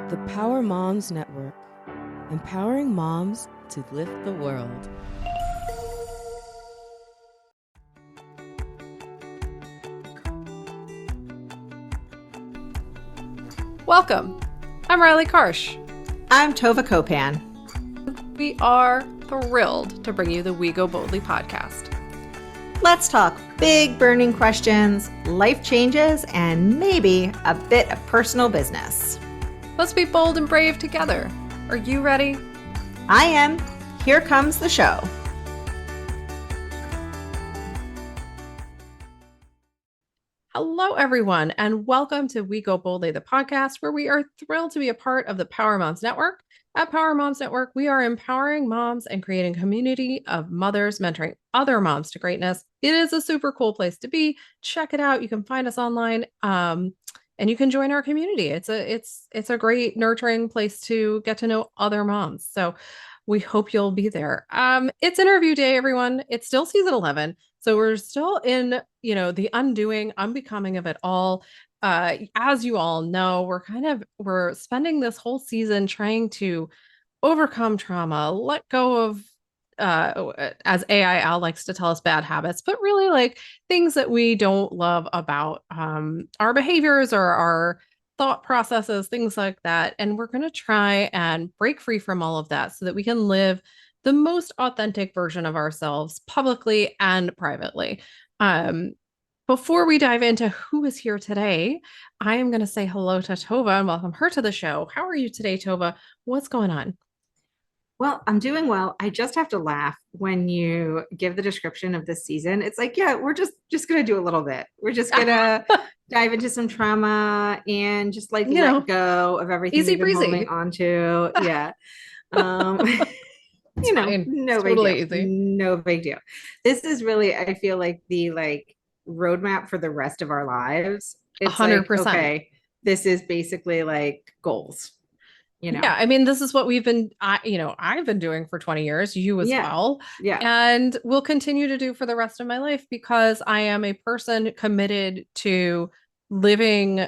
The Power Moms Network, empowering moms to lift the world. Welcome. I'm Riley Karsh. I'm Tova Kopan. We are thrilled to bring you the We Go Boldly podcast. Let's talk big burning questions, life changes, and maybe a bit of personal business. Let's be bold and brave together. Are you ready? I am. Here comes the show. Hello, everyone, and welcome to We Go Boldly, the podcast where we are thrilled to be a part of the Power Moms Network. At Power Moms Network, we are empowering moms and creating a community of mothers mentoring other moms to greatness. It is a super cool place to be. Check it out. You can find us online, and you can join our community. It's a great nurturing place to get to know other moms. So we hope you'll be there. It's interview day, everyone. It's still season 11. So we're still in, the undoing, unbecoming of it all. As you all know, we're spending this whole season trying to overcome trauma, let go of, as AI Al likes to tell us, bad habits, but really like things that we don't love about our behaviors or our thought processes, things like that. And we're going to try and break free from all of that so that we can live the most authentic version of ourselves publicly and privately. Before we dive into who is here today, I am going to say hello to Tova and welcome her to the show. How are you today, Tova? What's going on? Well, I'm doing well. I just have to laugh when you give the description of this season. It's like, yeah, we're just going to do a little bit. We're just going to dive into some trauma and just let go of everything easy we've been breezy. holding on to. Yeah. No big totally deal. Easy. No big deal. This is really, I feel like the roadmap for the rest of our lives. It's 100%. like, okay, this is basically like goals. Yeah, I mean, this is what I've been doing for 20 years, you as well. Yeah. And will continue to do for the rest of my life because I am a person committed to living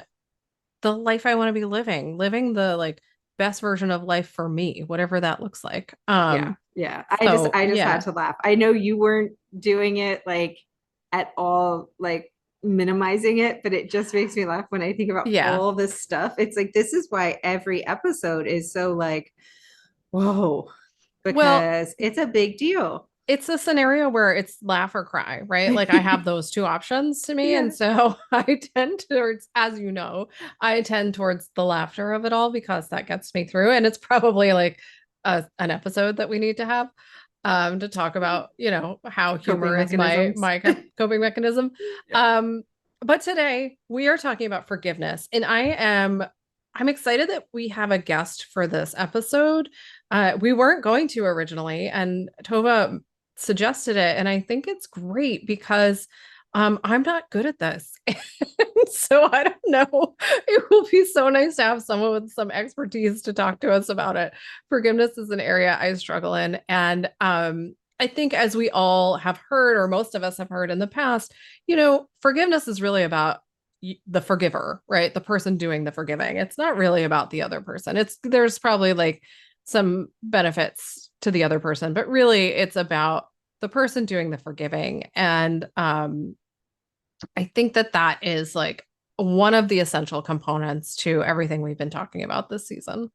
the life I want to be living the best version of life for me, whatever that looks like. Yeah. I just had to laugh. I know you weren't doing it at all, minimizing it, but it just makes me laugh when I think about all this stuff. It's like, this is why every episode is so whoa, because it's a big deal. It's a scenario where it's laugh or cry, right? Like I have those two options to me. Yeah. And so I tend towards, as you know, towards the laughter of it all because that gets me through. And it's probably an episode that we need to have to talk about, how humor is my coping mechanism. Yeah. But today we are talking about forgiveness, and I'm excited that we have a guest for this episode. We weren't going to originally, and Tova suggested it, and I think it's great because I'm not good at this. So I don't know. It will be so nice to have someone with some expertise to talk to us about it. Forgiveness is an area I struggle in. And I think as we all have heard, or most of us have heard in the past, forgiveness is really about the forgiver, right? The person doing the forgiving. It's not really about the other person. There's probably some benefits to the other person, but really it's about the person doing the forgiving. And I think that is one of the essential components to everything we've been talking about this season.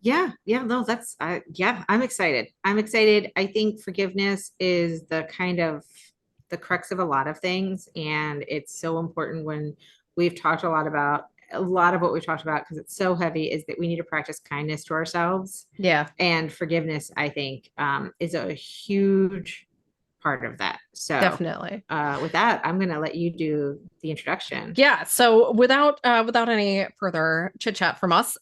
Yeah. No, I'm excited. I think forgiveness is the kind of the crux of a lot of things. And it's so important when we've talked a lot of what we've talked about, because it's so heavy, is that we need to practice kindness to ourselves. Yeah. And forgiveness, I think, is a huge part of that. So definitely. With that, I'm going to let you do the introduction. Yeah. So without any further chit chat from us,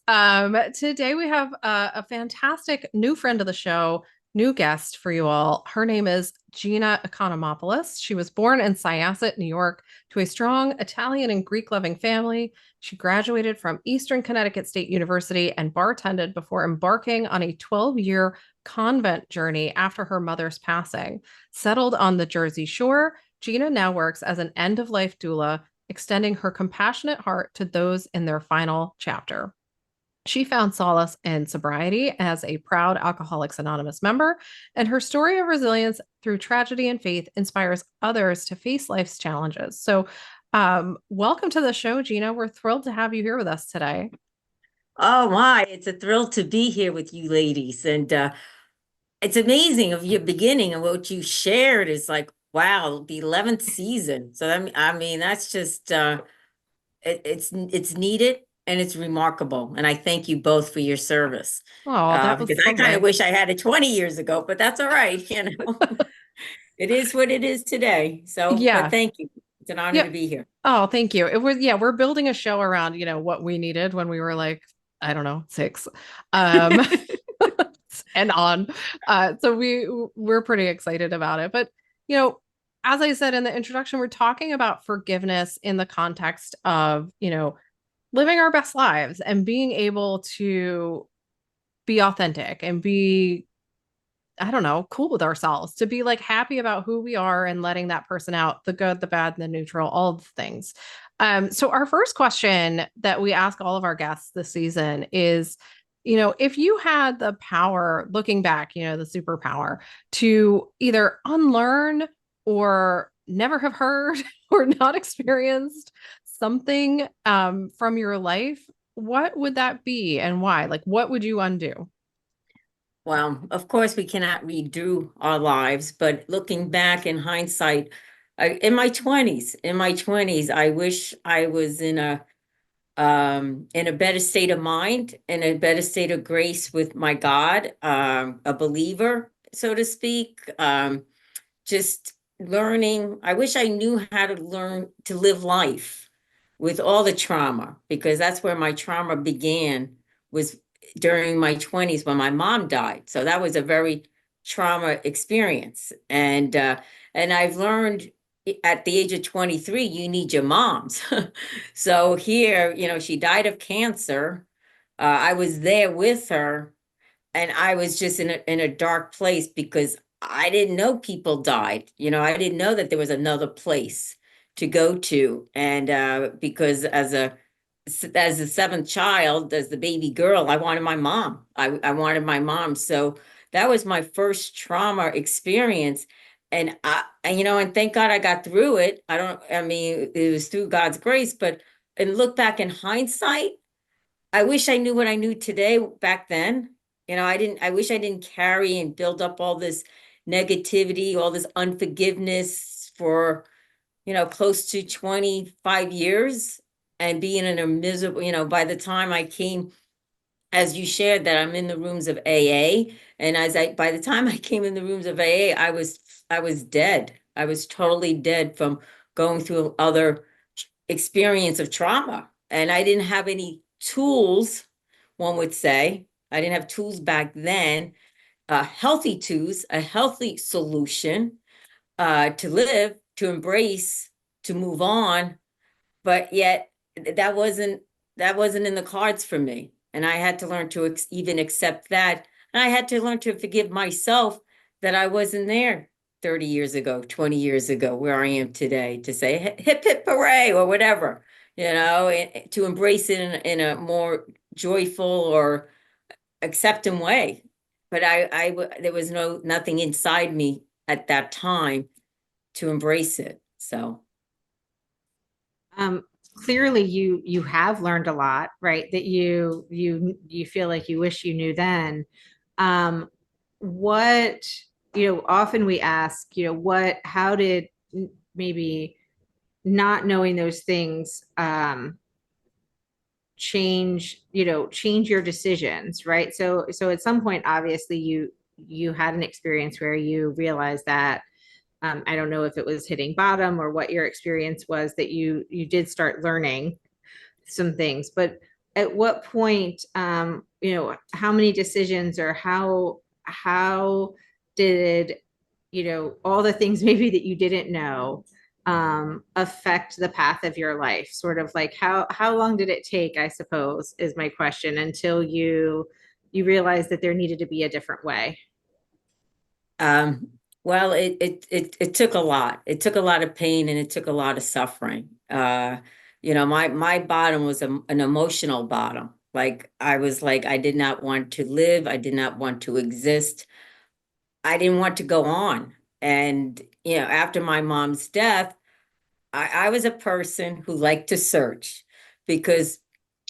today we have a fantastic new friend of the show, new guest for you all. Her name is Gina Economoposulos. She was born in Syosset, New York, to a strong Italian and Greek-loving family. She graduated from Eastern Connecticut State University and bartended before embarking on a 12-year convent journey after her mother's passing. Settled on the Jersey Shore, Gina now works as an end-of-life doula, extending her compassionate heart to those in their final chapter. She found solace in sobriety as a proud Alcoholics Anonymous member, and her story of resilience through tragedy and faith inspires others to face life's challenges. So, welcome to the show, Gina. We're thrilled to have you here with us today. Oh my, it's a thrill to be here with you ladies. And it's amazing of your beginning and what you shared is like, wow, the 11th season. So I mean, that's just it's needed and it's remarkable. And I thank you both for your service. Oh, that was Because I kind lovely. of wish I had it 20 years ago, but that's all right, you know. It is what it is today. So, Yeah. but thank you. It's an honor to be here. Oh, thank you. It was, yeah, we're building a show around, what we needed when we were like, I don't know, 6. And on. So we're pretty excited about it. But, as I said in the introduction, we're talking about forgiveness in the context of, living our best lives and being able to be authentic and be, I don't know, cool with ourselves, to be like happy about who we are and letting that person out, the good, the bad, and the neutral, all the things. So our first question that we ask all of our guests this season is, if you had the power, looking back, the superpower to either unlearn or never have heard or not experienced something from your life, what would that be and why? Like, what would you undo? Well, of course, we cannot redo our lives, but looking back in hindsight, in my 20s, I wish I was in a better state of mind, in a better state of grace with my God, a believer, so to speak. Just learning. I wish I knew how to learn to live life with all the trauma, because that's where my trauma began, was during my 20s when my mom died. So that was a very trauma experience. And I've learned at the age of 23, you need your moms. So here, she died of cancer. I was there with her, and I was just in a dark place because I didn't know people died. I didn't know that there was another place to go to. And because as the seventh child, as the baby girl, I wanted my mom. I wanted my mom. So that was my first trauma experience. And and thank God I got through it. I mean, it was through God's grace, and look back in hindsight, I wish I knew what I knew today back then. I wish I didn't carry and build up all this negativity, all this unforgiveness for, close to 25 years, and being in a miserable, by the time I came, as you shared, that I'm in the rooms of AA. And by the time I came in the rooms of AA, I was dead. I was totally dead from going through other experience of trauma. And I didn't have any tools, one would say. I didn't have tools back then, healthy tools, a healthy solution to live, to embrace, to move on. But yet that wasn't in the cards for me. And I had to learn to even accept that. And I had to learn to forgive myself that I wasn't there 30 years ago, 20 years ago, where I am today, to say hip, hip, hooray, or whatever, to embrace it in a more joyful or accepting way. But there was nothing inside me at that time to embrace it. So. Clearly you have learned a lot, right? That you feel like you wish you knew then. What, often we ask, how did maybe not knowing those things change your decisions, right? So at some point, obviously you had an experience where you realized that, I don't know if it was hitting bottom or what your experience was, that you did start learning some things. But at what point, how many decisions, or how did, all the things maybe that you didn't know affect the path of your life? Sort of like how long did it take, I suppose, is my question, until you realized that there needed to be a different way? Well, it took a lot. It took a lot of pain, and it took a lot of suffering. My bottom was an emotional bottom. Like I was like, I did not want to live. I did not want to exist. I didn't want to go on. And, after my mom's death, I was a person who liked to search because,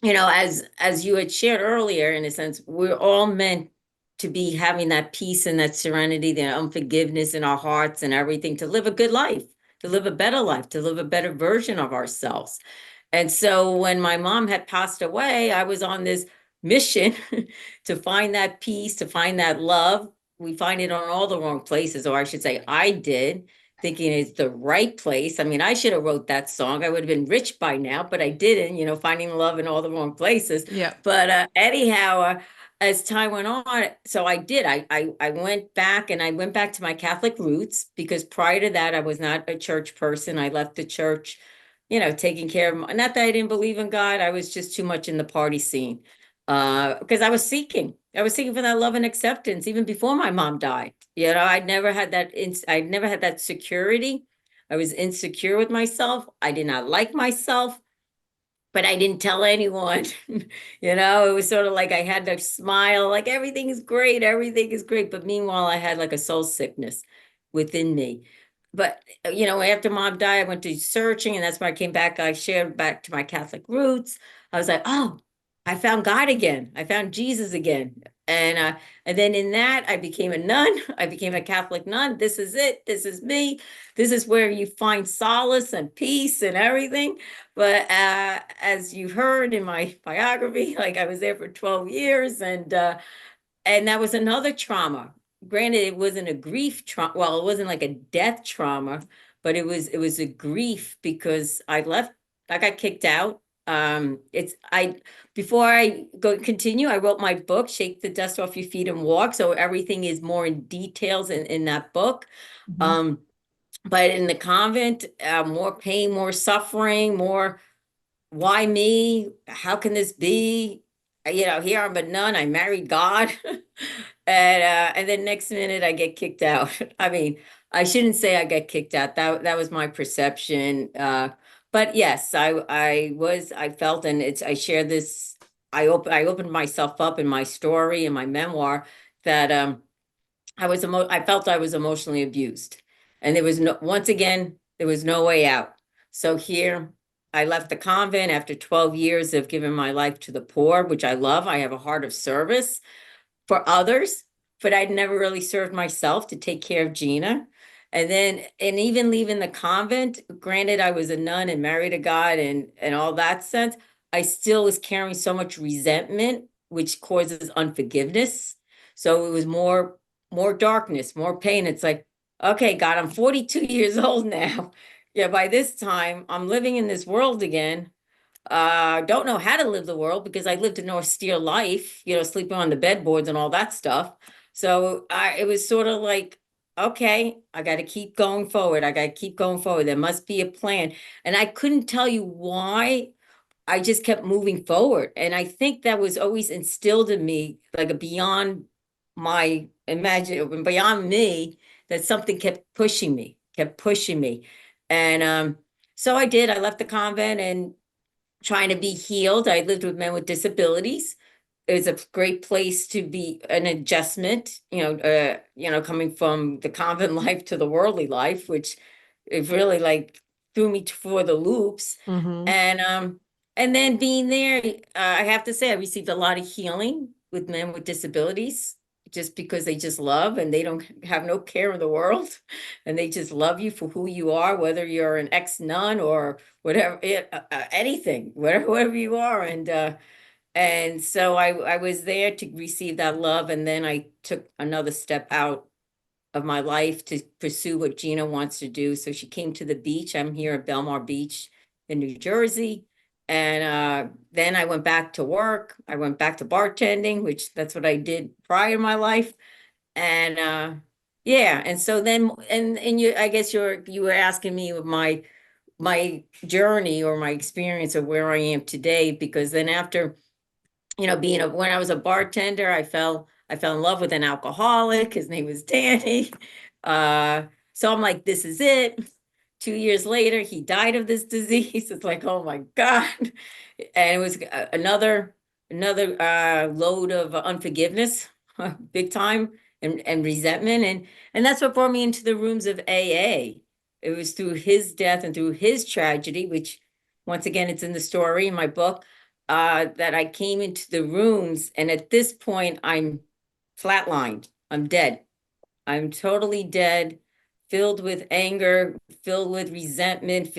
as you had shared earlier, in a sense, we're all meant to be having that peace and that serenity, the unforgiveness in our hearts and everything, to live a good life, to live a better life, to live a better version of ourselves. And so when my mom had passed away, I was on this mission to find that peace, to find that love. We find it on all the wrong places, or I should say, I did, thinking it's the right place. I mean, I should have wrote that song. I would have been rich by now, but I didn't, finding love in all the wrong places. Yeah. But anyhow, as time went on, so I did. I went back, and I went back to my Catholic roots, because prior to that, I was not a church person. I left the church, taking care of, not that I didn't believe in God, I was just too much in the party scene. Because I was seeking for that love and acceptance even before my mom died. I'd never had that security. I was insecure with myself. I did not like myself, but I didn't tell anyone. It was sort of like I had to smile, like everything is great, everything is great. But meanwhile, I had like a soul sickness within me. But, after mom died, I went to searching, and that's when I came back. I shared back to my Catholic roots. I was like, oh, I found God again. I found Jesus again. And then in that, I became a nun. I became a Catholic nun. This is it. This is me. This is where you find solace and peace and everything. But as you heard in my biography, like I was there for 12 years, and that was another trauma. Granted, it wasn't a grief trauma. Well, it wasn't like a death trauma, but it was a grief because I got kicked out. Before I continue, I wrote my book, Shake the Dust Off Your Feet and Walk. So everything is more in details in that book. Mhm. But in the convent, more pain, more suffering, more why me? How can this be? Here I'm a nun, I married God. And then next minute I get kicked out. I mean, I shouldn't say I get kicked out. That was my perception. But yes, I felt, and I shared this, I opened myself up in my story, in my memoir, that I felt I was emotionally abused. And once again, there was no way out. So here I left the convent after 12 years of giving my life to the poor, which I love. I have a heart of service for others, but I'd never really served myself to take care of Gina. And even leaving the convent, granted, I was a nun and married a God and all that sense, I still was carrying so much resentment, which causes unforgiveness. So it was more darkness, more pain. It's like, okay, God, I'm 42 years old now. Yeah, by this time, I'm living in this world again. Don't know how to live the world because I lived an austere life, sleeping on the bedboards and all that stuff. So it was sort of like, okay, I got to keep going forward. I got to keep going forward. There must be a plan. And I couldn't tell you why. I just kept moving forward. And I think that was always instilled in me, like a beyond my imagine, beyond me, that something kept pushing me, kept pushing me. And so I did. I left the convent and trying to be healed. I lived with men with disabilities. It was a great place to be, an adjustment, coming from the convent life to the worldly life, which it really like threw me for the loops. Mhm. And then being there, I have to say I received a lot of healing with men with disabilities, just because they just love and they don't have no care in the world, and they just love you for who you are, whether you're an ex-nun or whatever, anything, whatever you are. And so I was there to receive that love, and then I took another step out of my life to pursue what Gina wants to do. So she came to the beach. I'm here at Belmar Beach in New Jersey. And then I went back to work. I went back to bartending, which that's what I did prior to my life. And yeah, and so then and I guess you were asking me with my journey or my experience of where I am today, because then after when I was a bartender, I fell in love with an alcoholic. His name was Danny. So I'm like, this is it. 2 years later, he died of this disease. It's like, oh my God. And it was another load of unforgiveness, big time, and resentment. And that's what brought me into the rooms of AA. It was through his death and through his tragedy, which once again, it's in the story in my book, that I came into the rooms. And at this point, I'm flatlined. I'm dead. I'm totally dead, filled with anger, filled with resentment,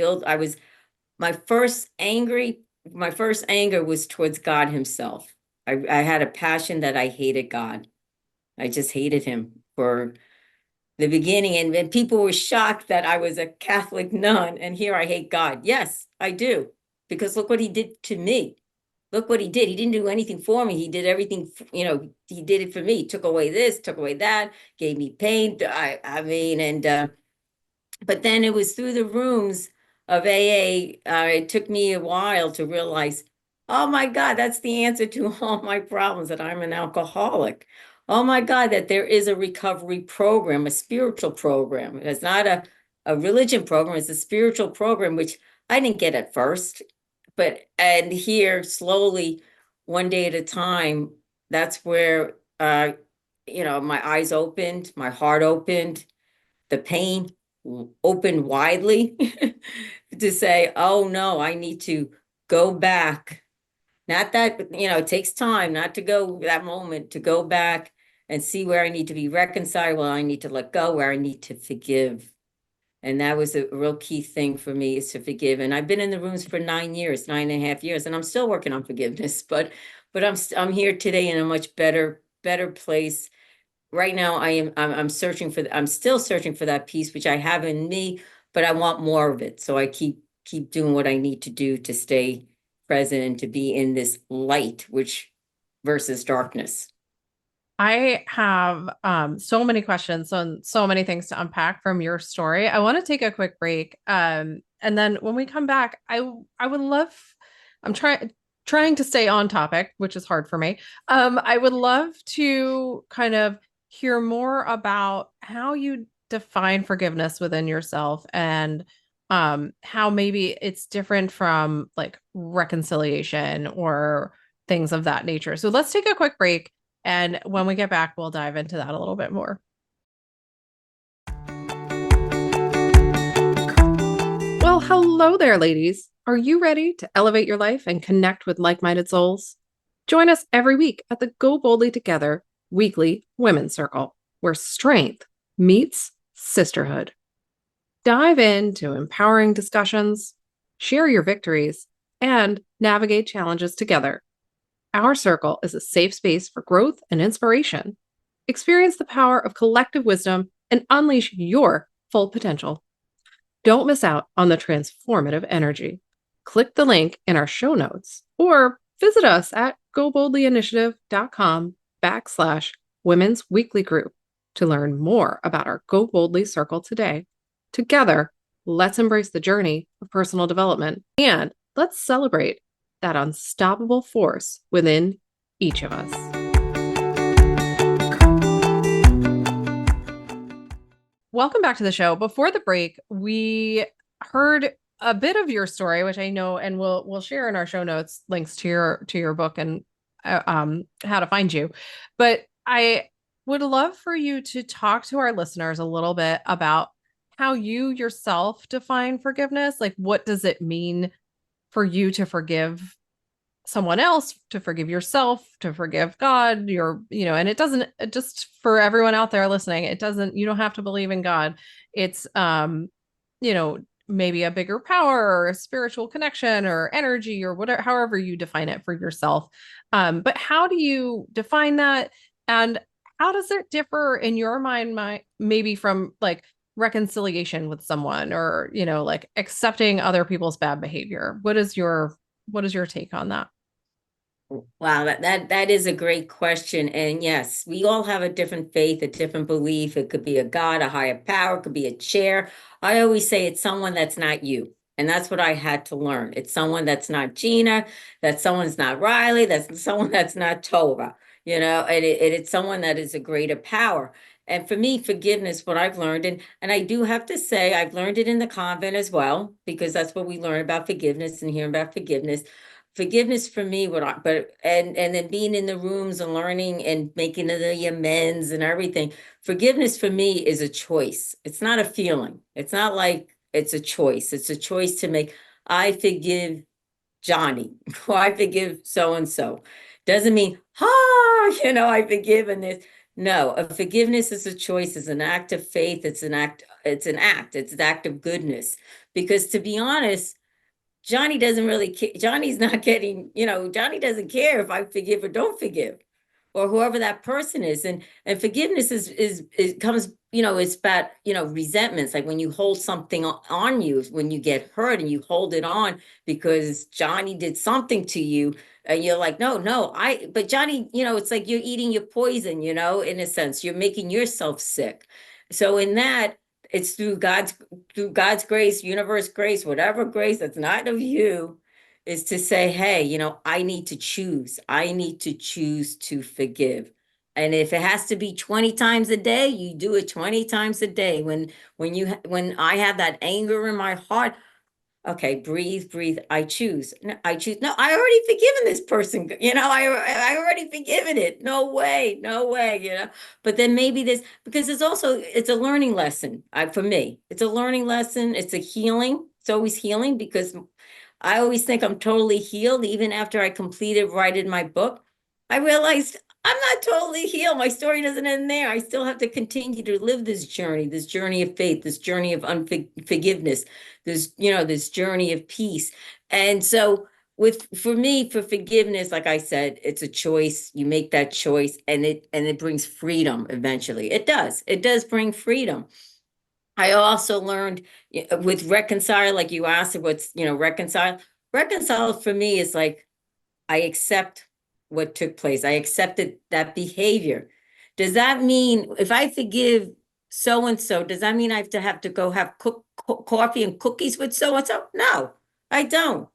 my first anger was towards God himself. I had a passion that I hated God. I just hated him for the beginning. And people were shocked that I was a Catholic nun. And here I hate God. Yes, I do. Because look what he did to me. Look what he did. He didn't do anything for me. He did everything, he did it for me. Took away this, took away that, gave me pain. But then it was through the rooms of AA, it took me a while to realize, oh my God, that's the answer to all my problems, that I'm an alcoholic. Oh my God, that there is a recovery program, a spiritual program. It's not a religion program, it's a spiritual program, which I didn't get at first. And here, slowly, one day at a time, that's where, my eyes opened, my heart opened, the pain open widely to say, oh no, I need to go back. Not that, it takes time not to go that moment, to go back and see where I need to be reconciled, where I need to let go, where I need to forgive. And that was a real key thing for me, is to forgive. And I've been in the rooms for 9.5 years, and I'm still working on forgiveness, but I'm here today in a much better place. Right now, I'm still searching for that peace, which I have in me, but I want more of it. So I keep doing what I need to do to stay present and to be in this light, which versus darkness. I have so many questions and so many things to unpack from your story. I want to take a quick break. And then when we come back, I would love, I'm trying to stay on topic, which is hard for me. I would love to kind of hear more about how you define forgiveness within yourself, and how maybe it's different from like reconciliation or things of that nature. So let's take a quick break. And when we get back, we'll dive into that a little bit more. Well, hello there, ladies. Are you ready to elevate your life and connect with like-minded souls? Join us every week at the Go Boldly Together weekly Women's Circle, where strength meets sisterhood. Dive into empowering discussions, share your victories, and navigate challenges together. Our circle is a safe space for growth and inspiration. Experience the power of collective wisdom and unleash your full potential. Don't miss out on the transformative energy. Click the link in our show notes or visit us at goboldlyinitiative.com/women's weekly group to learn more about our Go Boldly Circle today. Together, let's embrace the journey of personal development, and let's celebrate that unstoppable force within each of us. Welcome back to the show. Before the break, we heard a bit of your story, which I know, and we'll share in our show notes links to your book and how to find you. But I would love for you to talk to our listeners a little bit about how you yourself define forgiveness. Like, what does it mean for you to forgive someone else, to forgive yourself, to forgive God, and it doesn't, just for everyone out there listening, you don't have to believe in God. It's, maybe a bigger power or a spiritual connection or energy or whatever, however you define it for yourself. But how do you define that? And how does it differ in your mind, maybe from like reconciliation with someone, or, like accepting other people's bad behavior? What is your take on that? Wow, that is a great question. And yes, we all have a different faith, a different belief. It could be a God, a higher power, it could be a chair. I always say it's someone that's not you. And that's what I had to learn. It's someone that's not Gina, that someone's not Riley, that's someone that's not Tova, and it's someone that is a greater power. And for me, forgiveness, what I've learned, and I do have to say, I've learned it in the convent as well, because that's what we learn about forgiveness and hearing about forgiveness. forgiveness for me, and then being in the rooms and learning and making the amends and everything. Forgiveness for me is a choice. It's not a feeling. It's not like it's a choice. It's a choice to make. I forgive Johnny, or I forgive so and so. Doesn't mean, I forgive and this. No, a forgiveness is a choice, it's an act of faith, it's an act of goodness. Because to be honest, Johnny doesn't really care. Johnny's not getting, Johnny doesn't care if I forgive or don't forgive, or whoever that person is. And forgiveness is it comes, it's about, resentments. Like when you hold something on you, when you get hurt and you hold it on because Johnny did something to you, and you're like, no, but Johnny, it's like you're eating your poison, in a sense, you're making yourself sick. So in that, it's through God's grace, universe grace, whatever grace that's not of you, is to say, hey, I need to choose. I need to choose to forgive. And if it has to be 20 times a day, you do it 20 times a day. When I have that anger in my heart, okay, breathe. I choose. No, I choose. No, I already forgiven this person. I already forgiven it. No way. But then maybe because it's a learning lesson. For me, it's a learning lesson. It's a healing. It's always healing, because I always think I'm totally healed. Even after I writing my book, I realized I'm not totally healed. My story doesn't end there. I still have to continue to live this journey of faith, this journey of unforgiveness, this journey of peace. And so for me, for forgiveness, like I said, it's a choice. You make that choice, and it brings freedom eventually. It does bring freedom. I also learned with reconcile, like you asked, what's, reconcile. Reconcile for me is like, I accept what took place. I accepted that behavior. Does that mean if I forgive so-and-so, does that mean I have to go have coffee and cookies with so-and-so? No, I don't.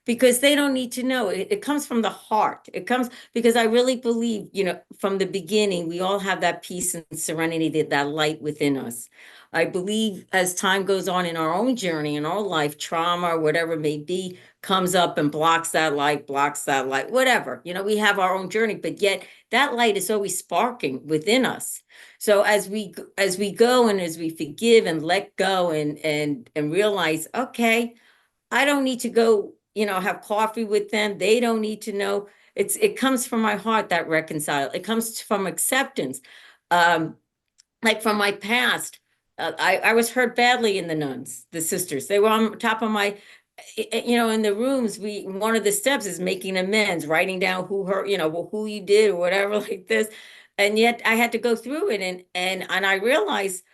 Because they don't need to know. It comes from the heart. It comes because I really believe, from the beginning, we all have that peace and serenity, that light within us. I believe as time goes on in our own journey, in our life, trauma or whatever it may be, comes up and blocks that light, whatever. We have our own journey, but yet that light is always sparking within us. So as we go and as we forgive and let go and realize, okay, I don't need to go, have coffee with them. They don't need to know. It comes from my heart, that reconcile. It comes from acceptance. Like from my past, I was hurt badly in the nuns, the sisters. They were on top of my, in the rooms, one of the steps is making amends, writing down who hurt, who you did or whatever like this. And yet I had to go through it, and I realized,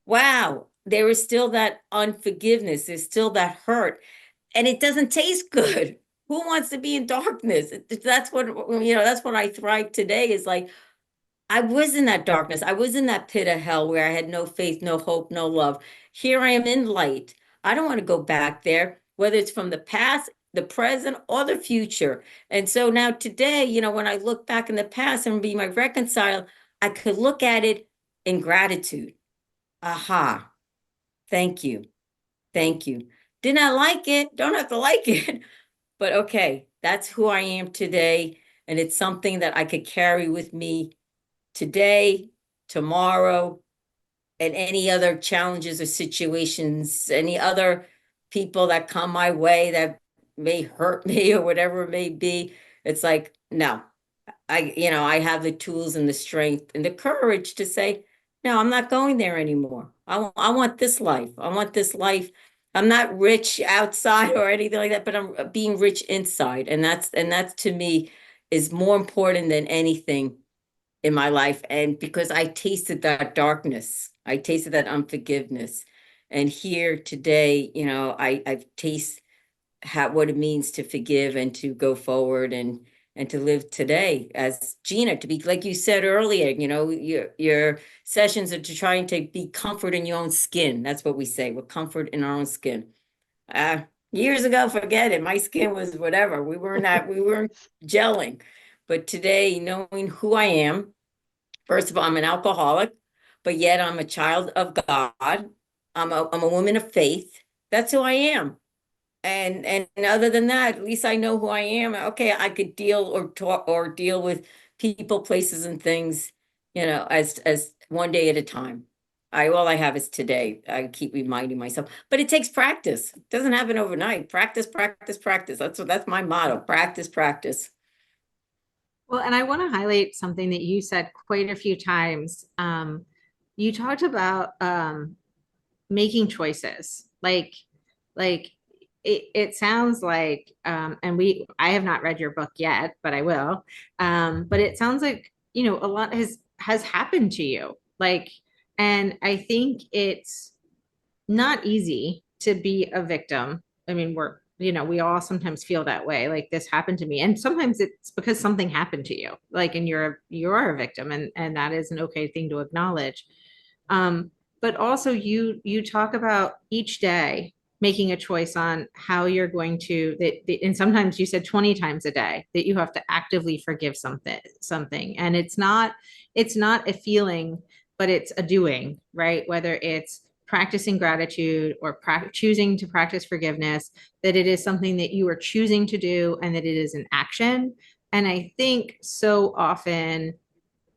wow, there is still that unforgiveness. There's still that hurt, and it doesn't taste good. Who wants to be in darkness? That's what I thrive today, is like, I was in that darkness. I was in that pit of hell where I had no faith, no hope, no love. Here I am in light. I don't want to go back there, whether it's from the past, the present, or the future. And so now today, when I look back in the past and be my reconcile, I could look at it in gratitude. Aha. Thank you. Thank you. Did not like it. Don't have to like it. But okay, that's who I am today. And it's something that I could carry with me today, tomorrow, and any other challenges or situations, any other people that come my way that may hurt me or whatever it may be. It's like, no, I have the tools and the strength and the courage to say, no, I'm not going there anymore. I want this life. I want this life. I'm not rich outside or anything like that, but I'm being rich inside. And that's to me is more important than anything in my life. And because I tasted that darkness, I tasted that unforgiveness. And here today, I've tasted what it means to forgive and to go forward and to live today as Gina, to be, like you said earlier, your sessions are to try and to be comfort in your own skin. That's what we say. We're comfort in our own skin. Years ago, forget it. My skin was whatever. We weren't gelling. But today, knowing who I am, first of all, I'm an alcoholic, but yet I'm a child of God. I'm a woman of faith. That's who I am. and other than that, at least I know who I am. Okay, I could deal or talk or deal with people, places, and things, as one day at a time. All I have is today. I keep reminding myself, but it takes practice. It doesn't happen overnight. Practice, practice, practice. That's my motto. Practice, practice. Well, and I want to highlight something that you said quite a few times. You talked about making choices. Like it sounds like, I have not read your book yet, but I will. But it sounds like, a lot has happened to you. And I think it's not easy to be a victim. I mean, we all sometimes feel that way. Like, this happened to me. And sometimes it's because something happened to you. And you're a victim, and that is an okay thing to acknowledge. But also you talk about each day making a choice on how you're going to and sometimes you said 20 times a day that you have to actively forgive something. And it's not a feeling, but it's a doing, right? Whether it's practicing gratitude or choosing to practice forgiveness, that it is something that you are choosing to do and that it is an action. And I think so often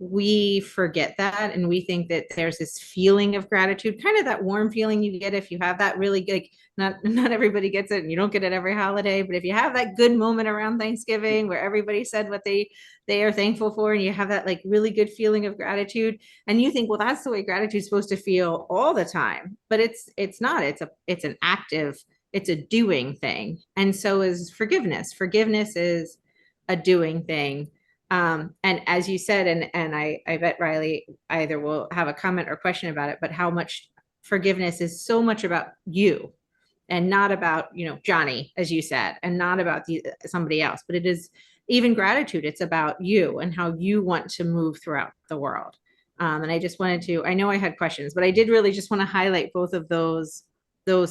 we forget that, and we think that there's this feeling of gratitude, kind of that warm feeling you get if you have that really good, not everybody gets it, and you don't get it every holiday, but if you have that good moment around Thanksgiving where everybody said what they are thankful for, and you have that really good feeling of gratitude, and you think, well, that's the way gratitude is supposed to feel all the time. But it's not. It's an active, it's a doing thing. And so is forgiveness is a doing thing. And as you said, and I bet Riley either will have a comment or question about it, but how much forgiveness is so much about you and not about, Johnny, as you said, and not about somebody else, but it is even gratitude. It's about you and how you want to move throughout the world. And I just wanted to, I know I had questions, but I did really just want to highlight both of those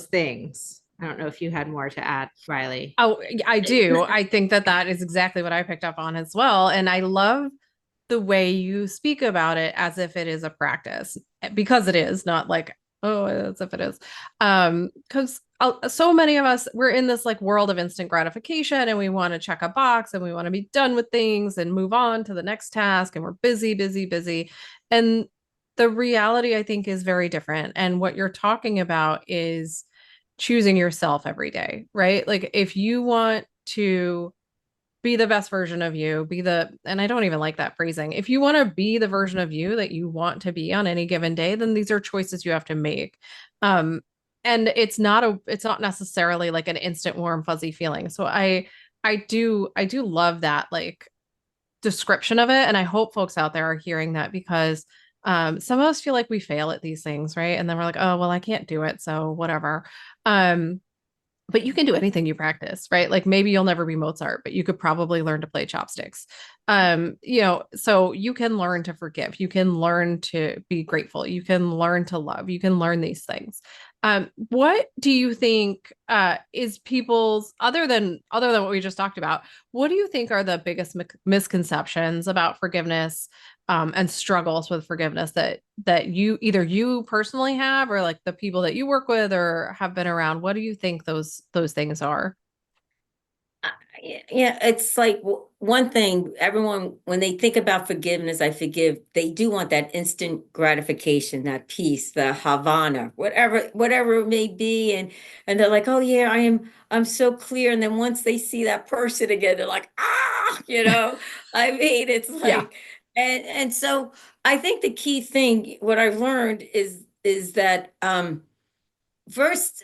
things. I don't know if you had more to add, Riley. Oh, I do. I think that is exactly what I picked up on as well. And I love the way you speak about it as if it is a practice, because it is not like, oh, as if it is. Because so many of us, we're in this world of instant gratification, and we want to check a box, and we want to be done with things and move on to the next task. And we're busy, busy, busy. And the reality, I think, is very different. And what you're talking about is choosing yourself every day, right? Like, if you want to be the best version of you, and I don't even like that phrasing. If you want to be the version of you that you want to be on any given day, then these are choices you have to make. And it's not necessarily like an instant warm fuzzy feeling. So I do love that description of it. And I hope folks out there are hearing that, because some of us feel like we fail at these things, right? And then we're like, oh, well, I can't do it, so whatever. But you can do anything you practice, right? Like, maybe you'll never be Mozart, but you could probably learn to play chopsticks. So you can learn to forgive, you can learn to be grateful, you can learn to love, you can learn these things. What do you think is people's, other than what we just talked about, what do you think are the biggest misconceptions about forgiveness, and struggles with forgiveness that you personally have, or the people that you work with or have been around? What do you think those things are? Yeah, it's like one thing, everyone, when they think about forgiveness, I forgive, they do want that instant gratification, that peace, the Havana, whatever it may be. And they're like, oh yeah, I'm so clear. And then once they see that person again, they're like, I mean, it's like, Yeah. and so I think the key thing, what I've learned is that, first,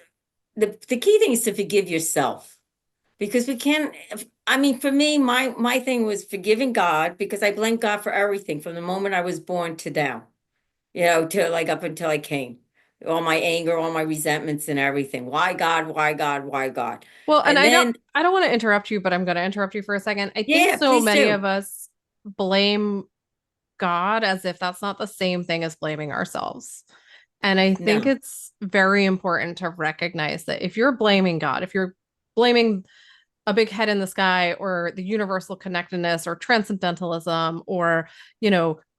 the key thing is to forgive yourself. Because we can't, I mean, for me, my thing was forgiving God, because I blame God for everything from the moment I was born to now, to up until I came. All my anger, all my resentments and everything. Why God? Why God? Why God? Well, and And then, I don't want to interrupt you, but I'm going to interrupt you for a second. I think yeah, so please many do. of us blame God as if that's not the same thing as blaming ourselves. And I think No. it's very important to recognize that if you're blaming God, if you're blaming a big head in the sky, or the universal connectedness, or transcendentalism, or,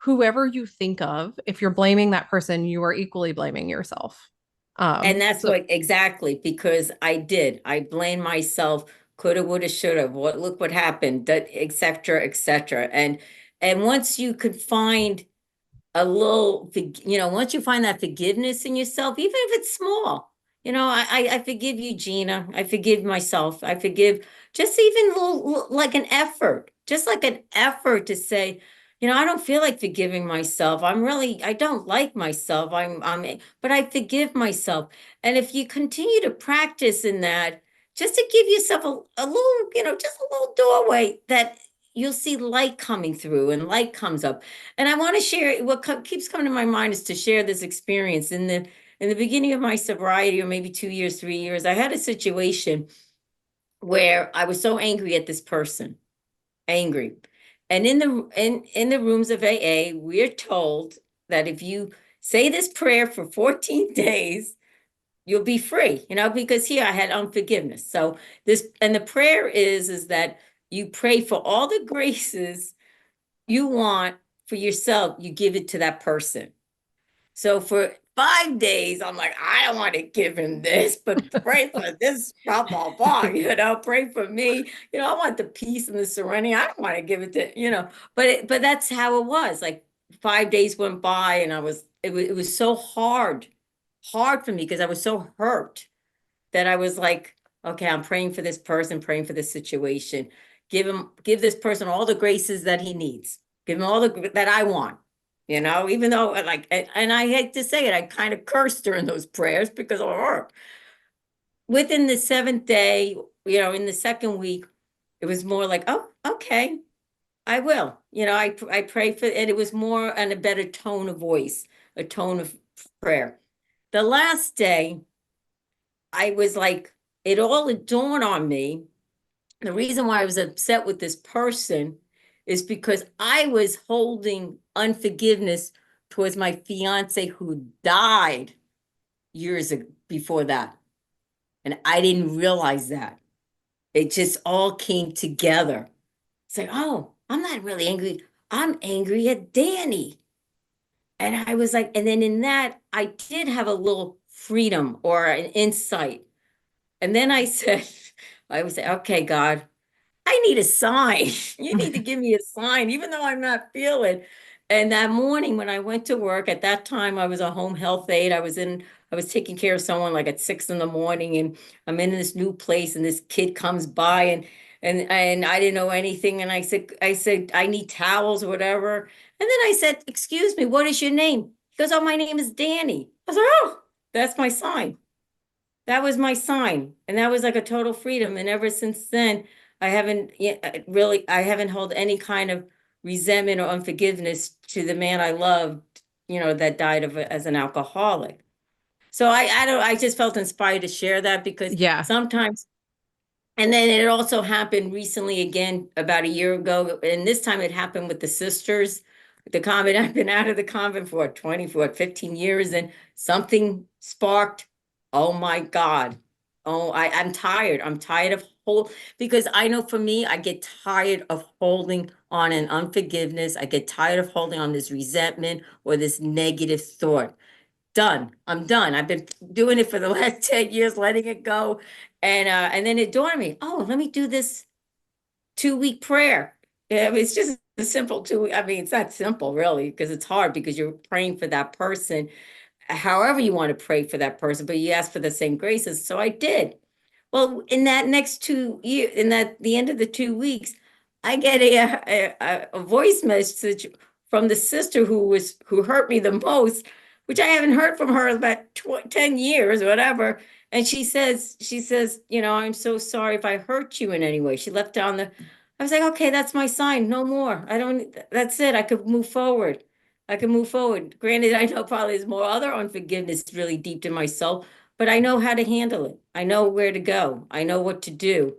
whoever you think of, if you're blaming that person, you are equally blaming yourself. And that's So what exactly, because I blame myself, coulda, woulda, shoulda, look what happened, that et cetera, et cetera. And once you could find a little, once you find that forgiveness in yourself, even if it's small, I forgive you, Gina. I forgive myself. I forgive just even like an effort, just like an effort to say, I don't feel like forgiving myself. I don't like myself. But I forgive myself. And if you continue to practice in that, just to give yourself a little, just a little doorway that you'll see light coming through and light comes up. And I want to share keeps coming to my mind is to share this experience in the beginning of my sobriety, or maybe 2 years, 3 years. I had a situation where I was so angry at this person, angry. And in the rooms of AA, we're told that if you say this prayer for 14 days, you'll be free, because here I had unforgiveness. So the prayer is that you pray for all the graces you want for yourself, you give it to that person. So for 5 days, I'm like, I don't want to give him this, but pray for this, blah, blah, blah, pray for me. I want the peace and the serenity. I don't want to give it to, but that's how it was. Like 5 days went by and it was so hard for me because I was so hurt that I was like, okay, I'm praying for this person, praying for this situation. Give this person all the graces that he needs. Give him all that I want, even though and I hate to say it, I kind of cursed during those prayers because of her. Within the 7th day, in the second week, it was more like, oh, okay, I will. I pray for, and it was more in a better tone of voice, a tone of prayer. The last day, I was like, it all dawned on me. The reason why I was upset with this person is because I was holding unforgiveness towards my fiance who died years before that. And I didn't realize that. It just all came together. It's like, oh, I'm not really angry. I'm angry at Danny. And I was like, and then in that, I did have a little freedom or an insight. And then I said, I would say, okay, God, I need a sign. You need to give me a sign, even though I'm not feeling. And that morning when I went to work, at that time I was a home health aide. I was taking care of someone like at 6 a.m, and I'm in this new place and this kid comes by and I didn't know anything. And I said, I need towels or whatever. And then I said, excuse me, what is your name? He goes, oh, my name is Danny. I was like, oh, that's my sign. That was my sign. And that was like a total freedom. And ever since then, I haven't held any kind of resentment or unforgiveness to the man I loved, that died as an alcoholic. So I just felt inspired to share that because sometimes, and then it also happened recently again, about a year ago. And this time it happened with the sisters, the convent. I've been out of the convent for 15 years, and something sparked. Oh my God. Oh, I'm tired. I'm tired of because I know for me, I get tired of holding on an unforgiveness. I get tired of holding on this resentment or this negative thought. Done. I'm done. I've been doing it for the last 10 years, letting it go. And then it dawned on me, oh, let me do this 2-week prayer. Yeah, it's just a simple 2 week. I mean, it's not simple really, because it's hard because you're praying for that person, however you want to pray for that person, but you ask for the same graces. So I did. Well, in that next 2 years, the end of the 2 weeks, I get a voice message from the sister who hurt me the most, which I haven't heard from her in about 10 years or whatever. And she says, I'm so sorry if I hurt you in any way. She left down I was like, okay, that's my sign. No more. That's it. I could move forward. Granted, I know probably there's more other unforgiveness really deep in myself, but I know how to handle it. I know where to go. I know what to do.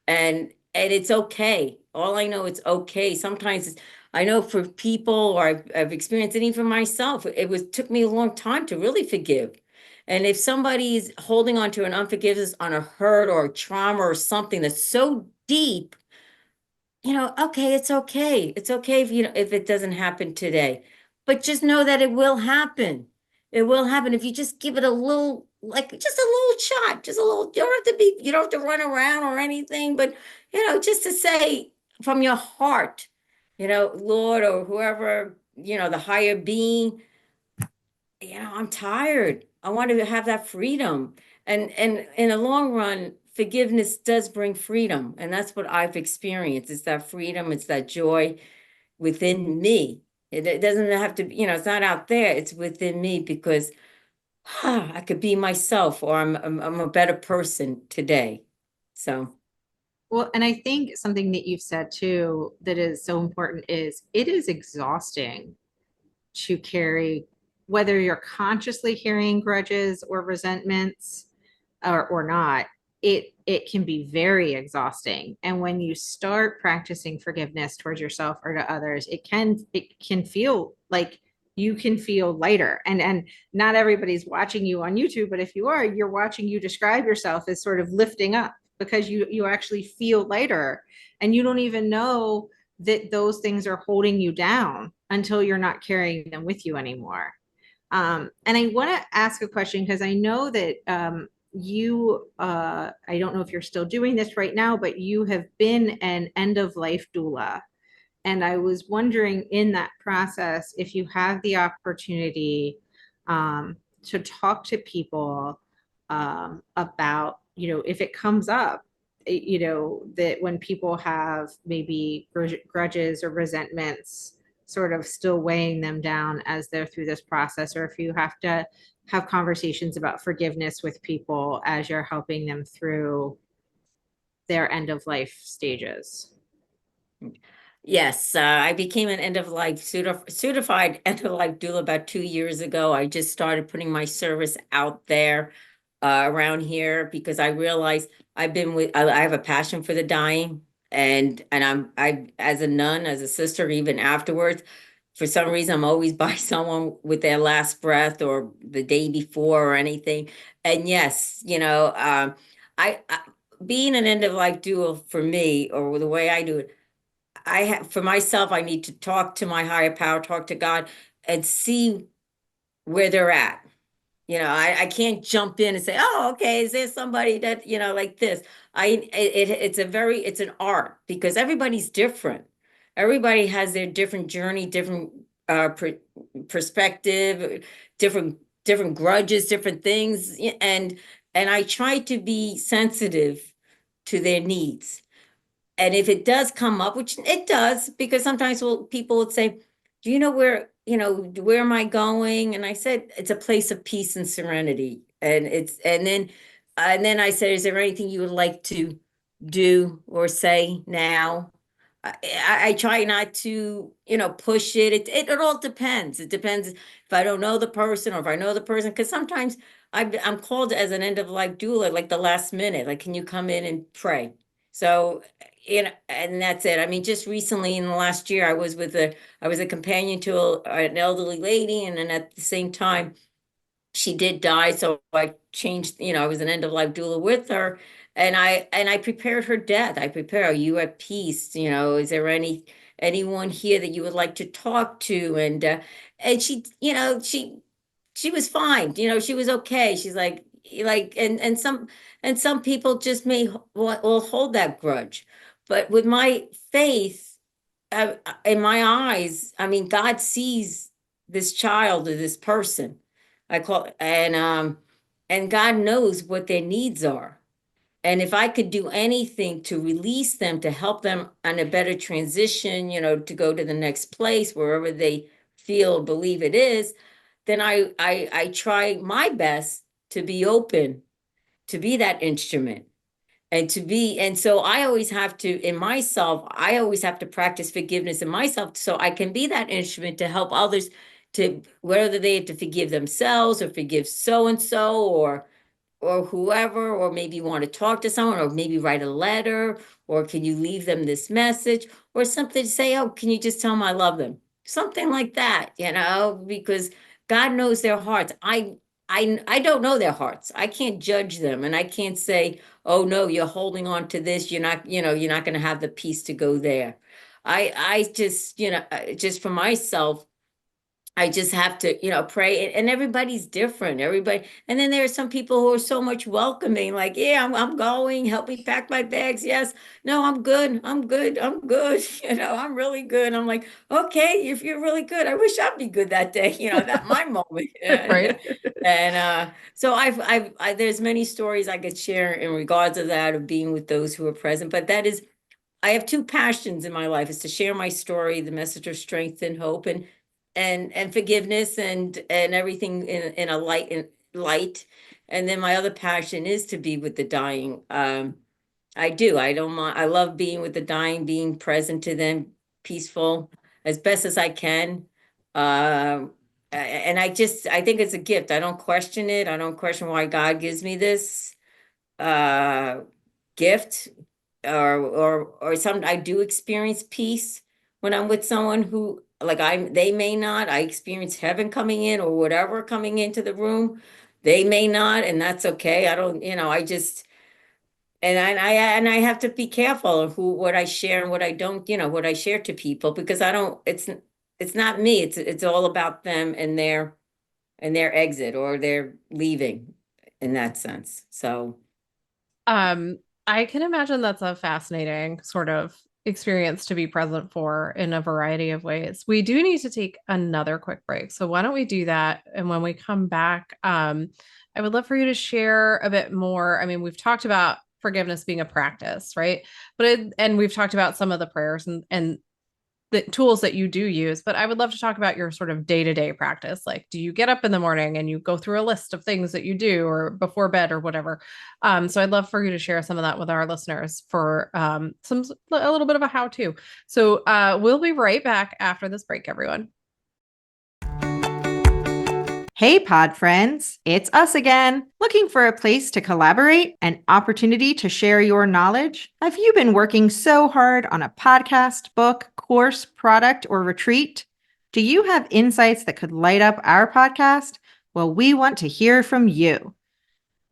And it's okay. All I know, it's okay. Sometimes I know for people, or I've experienced it even for myself, took me a long time to really forgive. And if somebody's holding on to an unforgiveness, on a hurt or a trauma or something that's so deep, okay, it's okay. It's okay if it doesn't happen today, but just know that it will happen. It will happen if you just give it a little like just a little shot, just a little, you don't have to run around or anything, but just to say from your heart, Lord, or whoever, the higher being, I'm tired. I want to have that freedom. And in the long run, forgiveness does bring freedom. And that's what I've experienced. It's that freedom, it's that joy within me. It doesn't have to, it's not out there, it's within me, because I could be myself, or I'm a better person today. So, Well, and I think something that you've said too that is so important is it is exhausting to carry, whether you're consciously carrying grudges or resentments or not, it can be very exhausting. And when you start practicing forgiveness towards yourself or to others, it can feel like you can feel lighter. And not everybody's watching you on YouTube, but if you are, you're watching you describe yourself as sort of lifting up because you actually feel lighter, and you don't even know that those things are holding you down until you're not carrying them with you anymore. And I want to ask a question because I know that I don't know if you're still doing this right now, but you have been an end-of-life doula. And I was wondering in that process, if you have the opportunity to talk to people about, if it comes up, that when people have maybe grudges or resentments sort of still weighing them down as they're through this process, or if you have to have conversations about forgiveness with people as you're helping them through their end of life stages. yes, I became an end-of-life certified end-of-life doula about 2 years ago. I just started putting my service out there around here because I realized I have a passion for the dying, and I as a nun, as a sister, even afterwards, for some reason I'm always by someone with their last breath or the day before or anything. And yes, I being an end-of-life doula for me, or the way I do it, for myself, I need to talk to my higher power, talk to God, and see where they're at. I can't jump in and say, oh, okay, is there somebody that, like this? It's an art, because everybody's different. Everybody has their different journey, different perspective, different grudges, different things. And I try to be sensitive to their needs. And if it does come up, which it does, because sometimes people would say, do you know where am I going? And I said, it's a place of peace and serenity. And then I said, is there anything you would like to do or say now? I try not to, push it. It all depends. It depends if I don't know the person or if I know the person, because sometimes I'm called as an end-of-life doula, like the last minute, like, can you come in and pray? So, and that's it. I mean, just recently in the last year, I was a companion to an elderly lady, and then at the same time, she did die. So I changed, I was an end-of-life doula with her, and I prepared her death. I prepare, are you at peace? Is there anyone here that you would like to talk to? And she was fine. She was okay. She's like, and some people just will hold that grudge. But with my faith, in my eyes, I mean, God sees this child or this person. And God knows what their needs are. And if I could do anything to release them, to help them on a better transition, to go to the next place, wherever they feel, believe it is, then I try my best to be open, to be that instrument. And so I always have to, in myself, I always have to practice forgiveness in myself so I can be that instrument to help others, to whether they have to forgive themselves or forgive so and so, or whoever, or maybe want to talk to someone, or maybe write a letter, or can you leave them this message or something to say, oh, can you just tell them I love them? Something like that, because God knows their hearts. I don't know their hearts. I can't judge them, and I can't say, oh no, you're holding on to this. You're not going to have the peace to go there. I just, just for myself, I just have to, pray. And everybody's different. Everybody. And then there are some people who are so much welcoming, like, yeah, I'm going, help me pack my bags. Yes. No, I'm good. I'm good. I'm good. I'm really good. I'm like, okay, if you're really good, I wish I'd be good that day, that my moment. Right. And so there's many stories I could share in regards of that, of being with those who are present. But I have two passions in my life, is to share my story, the message of strength and hope, and forgiveness, and everything in a light. And then my other passion is to be with the dying. I do. I don't mind. I love being with the dying, being present to them, peaceful as best as I can. And I think it's a gift. I don't question it. I don't question why God gives me this uh gift, or some. I do experience peace when I'm with someone who, like, they may not. I experience heaven coming in, or whatever coming into the room. They may not, and that's okay. I don't, I just, and I have to be careful of what I share and what I don't, what I share to people, because I don't, it's not me. It's all about them and their exit, or their leaving, in that sense. So I can imagine that's a fascinating sort of experience to be present for in a variety of ways. We do need to take another quick break. So why don't we do that? And when we come back, I would love for you to share a bit more. I mean, we've talked about forgiveness being a practice, right? And we've talked about some of the prayers and the tools that you do use, but I would love to talk about your sort of day-to-day practice. Like, do you get up in the morning and you go through a list of things that you do, or before bed, or whatever? So I'd love for you to share some of that with our listeners for a little bit of a how-to. So we'll be right back after this break, everyone. Hey, pod friends, it's us again. Looking for a place to collaborate, an opportunity to share your knowledge? Have you been working so hard on a podcast, book, course, product, or retreat? Do you have insights that could light up our podcast? Well, we want to hear from you.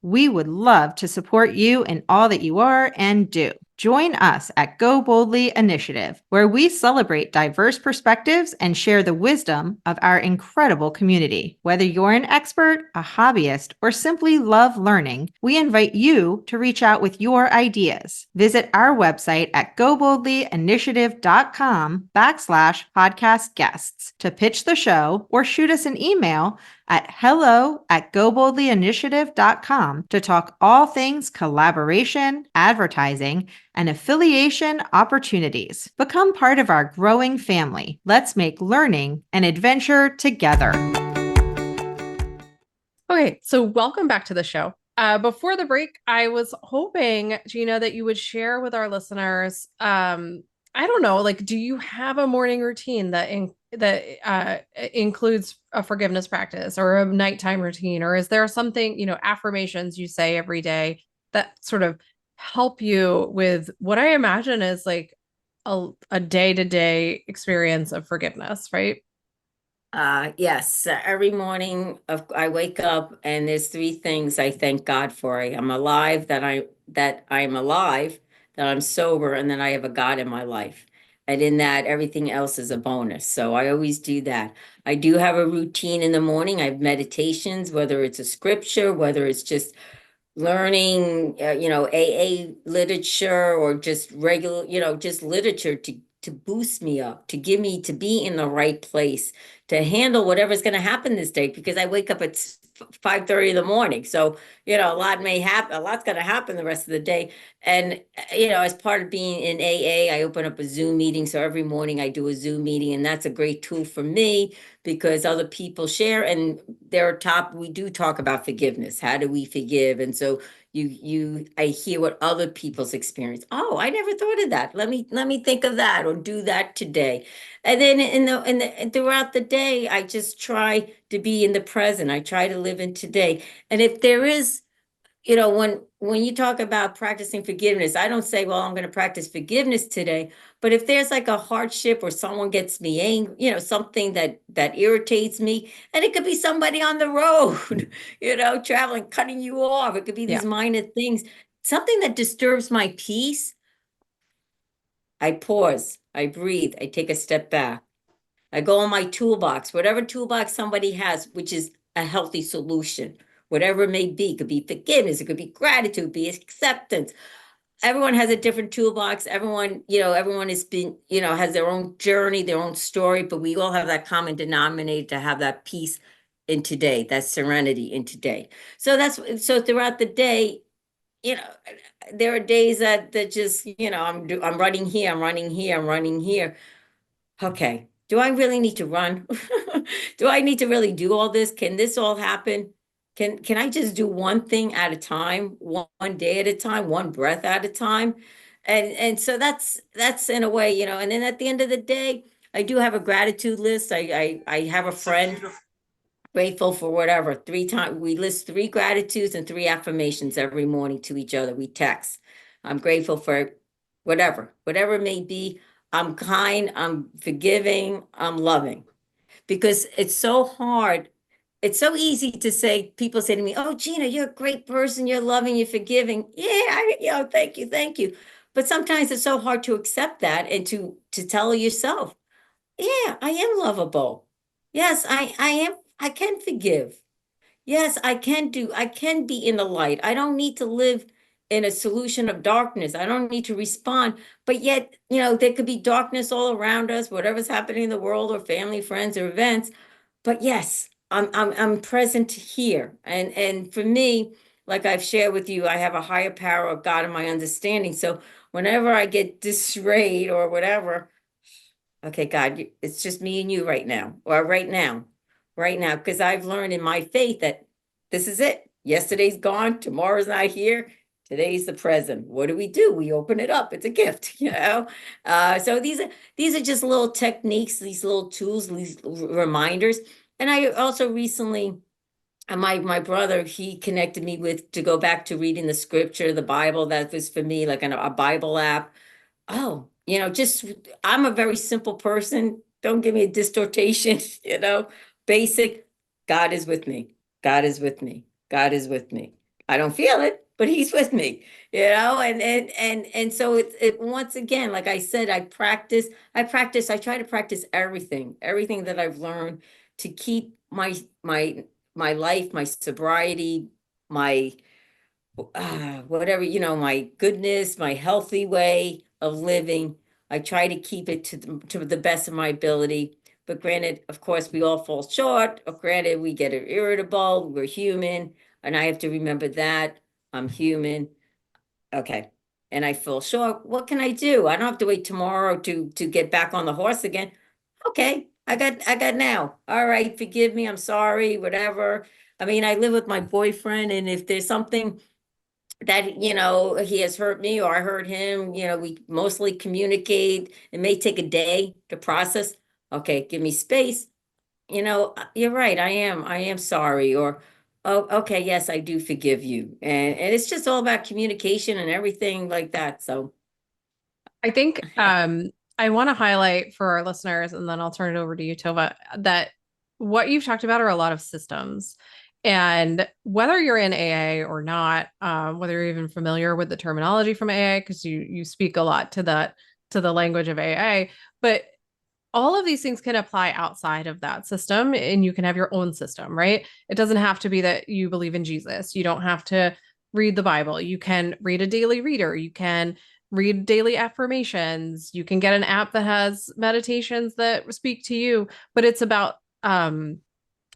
We would love to support you in all that you are and do. Join us at Go Boldly Initiative, where we celebrate diverse perspectives and share the wisdom of our incredible community. Whether you're an expert, a hobbyist, or simply love learning, we invite you to reach out with your ideas. Visit our website at goboldlyinitiative.com/podcast guests to pitch the show, or shoot us an email at hello@goboldlyinitiative.com to talk all things collaboration, advertising, and affiliation opportunities. Become part of our growing family. Let's make learning an adventure together. Okay, so welcome back to the show. Before the break, I was hoping, Gina, that you would share with our listeners. I don't know, like, do you have a morning routine that includes a forgiveness practice, or a nighttime routine, or is there something, affirmations you say every day that sort of help you with what I imagine is like a day-to-day experience of forgiveness, right? Yes, every morning I wake up, and there's three things I thank God for. I'm alive, that I'm alive, that I'm sober, and that I have a God in my life. And in that, everything else is a bonus. So I always do that. I do have a routine in the morning. I have meditations, whether it's a scripture, whether it's just learning, AA literature, or just regular, just literature to boost me up, to give me, to be in the right place, to handle whatever's going to happen this day, because I wake up at 5:30 in the morning. So, a lot may happen, a lot's going to happen the rest of the day. And, as part of being in AA, I open up a Zoom meeting. So every morning I do a Zoom meeting, and that's a great tool for me, because other people share, and we do talk about forgiveness. How do we forgive? And so I hear what other people's experience. Oh, I never thought of that. Let me think of that, or do that today. And then and throughout the day, I just try to be in the present. I try to live in today. And if there is, when you talk about practicing forgiveness, I don't say, well, I'm going to practice forgiveness today. But if there's like a hardship, or someone gets me angry, something that irritates me, and it could be somebody on the road, traveling, cutting you off. It could be these minor things, something that disturbs my peace. I pause, I breathe, I take a step back. I go on my toolbox, whatever toolbox somebody has, which is a healthy solution, whatever it may be. It could be forgiveness, it could be gratitude, it could be acceptance. Everyone has a different toolbox. Everyone, everyone has been, has their own journey, their own story, but we all have that common denominator to have that peace in today, that serenity in today. So throughout the day, there are days that just, I'm running here, I'm running here, I'm running here. Okay, do I really need to run? Do I need to really do all this? Can this all happen? Can I just do one thing at a time, one day at a time, one breath at a time? And so that's in a way, and then at the end of the day, I do have a gratitude list. I have a friend grateful for whatever. We list 3 gratitudes and 3 affirmations every morning to each other. We text. I'm grateful for whatever it may be. I'm kind, I'm forgiving, I'm loving. Because it's so hard. It's so easy to say, people say to me, "Oh, Gina, you're a great person. You're loving, you're forgiving." Yeah, thank you, thank you. But sometimes it's so hard to accept that and to tell yourself, yeah, I am lovable. Yes, I am. I can forgive. Yes, I can be in the light. I don't need to live in a solution of darkness. I don't need to respond. But yet, there could be darkness all around us, whatever's happening in the world or family, friends, or events. But yes, I'm present here. And for me, like I've shared with you, I have a higher power of God in my understanding. So whenever I get disarrayed or whatever, okay, God, it's just me and you right now, or right now, because I've learned in my faith that this is it. Yesterday's gone, tomorrow's not here. Today's the present. What do? We open it up. It's a gift, So these are just little techniques, these little tools, these reminders. And I also recently, my brother, he connected me to go back to reading the scripture, the Bible. That was for me like a Bible app. Oh, just I'm a very simple person. Don't give me a distortation, basic. God is with me. God is with me. God is with me. I don't feel it, but he's with me, and so it once again, like I said, I try to practice everything that I've learned to keep my life, my sobriety, my whatever, my goodness, my healthy way of living. I try to keep it to the best of my ability. But granted, of course, we all fall short. Granted, we get irritable. We're human. And I have to remember that I'm human. Okay. And I fall short. What can I do? I don't have to wait tomorrow to get back on the horse again. Okay. I got now. All right. Forgive me. I'm sorry. Whatever. I mean, I live with my boyfriend, and if there's something that he has hurt me or I hurt him, we mostly communicate. It may take a day to process. Okay, give me space. You're right. I am sorry. Or, oh, okay, yes, I do forgive you. And it's just all about communication and everything like that. So I think I want to highlight for our listeners, and then I'll turn it over to you, Tova, that what you've talked about are a lot of systems. And whether you're in AA or not, whether you're even familiar with the terminology from AA, because you speak a lot to the language of AA, but all of these things can apply outside of that system, and you can have your own system, right? It doesn't have to be that you believe in Jesus. You don't have to read the Bible. You can read a daily reader. You can read daily affirmations. You can get an app that has meditations that speak to you, but it's about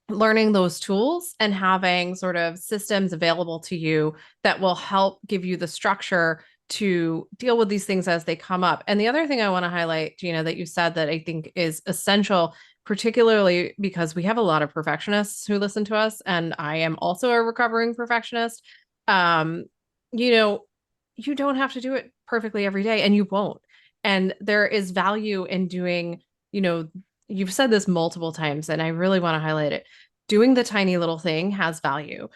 learning those tools and having sort of systems available to you that will help give you the structure to deal with these things as they come up. And the other thing I want to highlight, Gina, that you said that I think is essential, particularly because we have a lot of perfectionists who listen to us, and I am also a recovering perfectionist. You know, you don't have to do it perfectly every day, and you won't. And there is value in doing, you've said this multiple times, and I really want to highlight it. Doing the tiny little thing has value.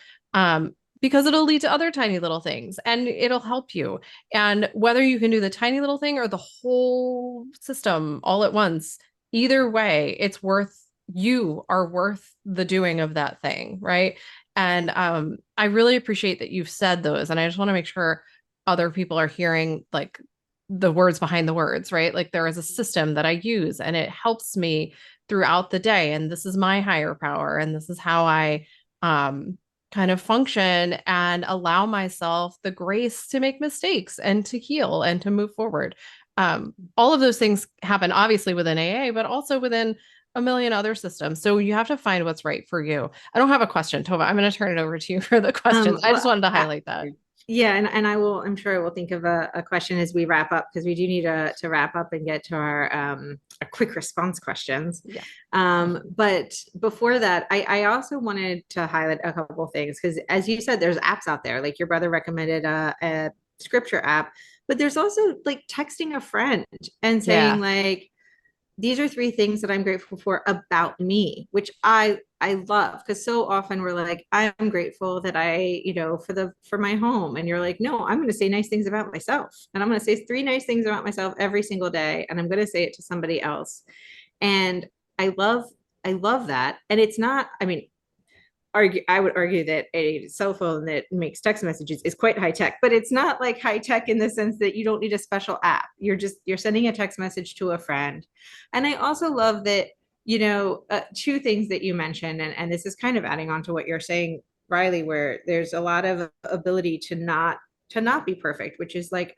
Because it'll lead to other tiny little things and it'll help you. And whether you can do the tiny little thing or the whole system all at once, either way, you are worth the doing of that thing, right? And I really appreciate that you've said those. And I just want to make sure other people are hearing like the words behind the words, right? Like there is a system that I use and it helps me throughout the day. And this is my higher power. And this is how I kind of function and allow myself the grace to make mistakes and to heal and to move forward. All of those things happen obviously within AA, but also within a million other systems. So you have to find what's right for you. I don't have a question, Tova. I'm going to turn it over to you for the questions. I just wanted to highlight that. Yeah, and I'm sure I will think of a question as we wrap up, because we do need to wrap up and get to our quick response questions. Yeah. But before that, I also wanted to highlight a couple of things, because as you said, there's apps out there. Like your brother recommended a scripture app, but there's also like texting a friend and saying like, these are 3 things that I'm grateful for about me, which I love, because so often we're like, I'm grateful that I, for my home. And you're like, no, I'm going to say nice things about myself. And I'm going to say 3 nice things about myself every single day. And I'm going to say it to somebody else. And I love that. And it's not, I would argue that a cell phone that makes text messages is quite high tech, but it's not like high tech in the sense that you don't need a special app. You're sending a text message to a friend. And I also love that, 2 things that you mentioned, and this is kind of adding on to what you're saying, Riley, where there's a lot of ability to not be perfect, which is like,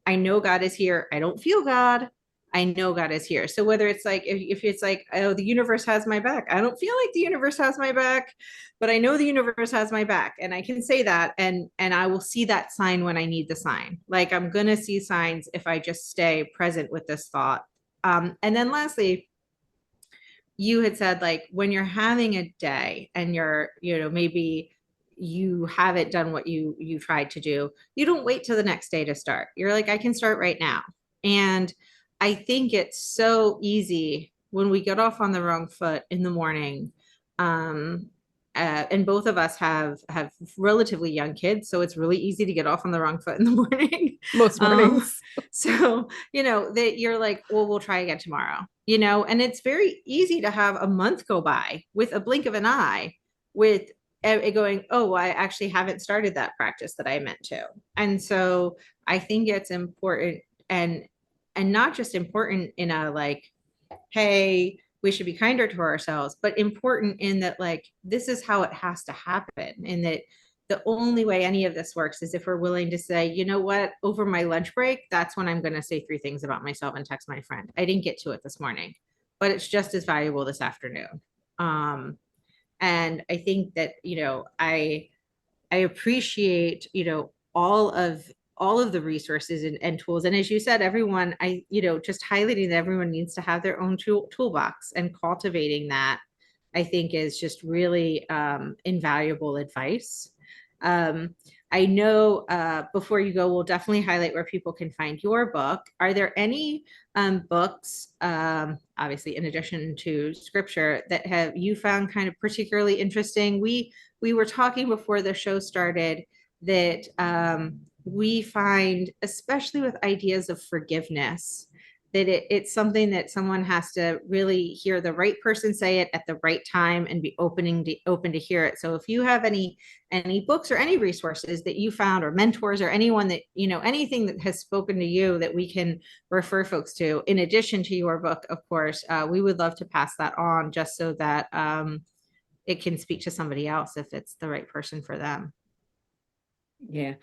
I know God is here. I don't feel God. I know God is here. So whether it's like, if it's like, oh, the universe has my back, I don't feel like the universe has my back, but I know the universe has my back, and I can say that, and I will see that sign when I need the sign. Like I'm going to see signs if I just stay present with this thought. And then lastly, you had said like, when you're having a day and you're, maybe you haven't done what you tried to do, you don't wait till the next day to start. You're like, I can start right now. And I think it's so easy when we get off on the wrong foot in the morning. And both of us have relatively young kids, so it's really easy to get off on the wrong foot in the morning. Most mornings. So, that you're like, well, we'll try again tomorrow, and it's very easy to have a month go by with a blink of an eye with it going, oh, I actually haven't started that practice that I meant to. And so I think it's important, and not just important in a like, hey, we should be kinder to ourselves, but important in that like, this is how it has to happen. And that the only way any of this works is if we're willing to say, you know what, over my lunch break, that's when I'm going to say 3 things about myself and text my friend. I didn't get to it this morning, but it's just as valuable this afternoon. And I think that, I appreciate, all of the resources and tools. And as you said, everyone, just highlighting that everyone needs to have their own toolbox, and cultivating that, I think, is just really invaluable advice. I know before you go, we'll definitely highlight where people can find your book. Are there any books, obviously, in addition to scripture, that have you found kind of particularly interesting? We were talking before the show started that we find, especially with ideas of forgiveness, that it's something that someone has to really hear the right person say it at the right time and be open to hear it. So if you have any books or any resources that you found, or mentors, or anyone that, anything that has spoken to you that we can refer folks to, in addition to your book, of course, we would love to pass that on, just so that it can speak to somebody else if it's the right person for them. Yeah.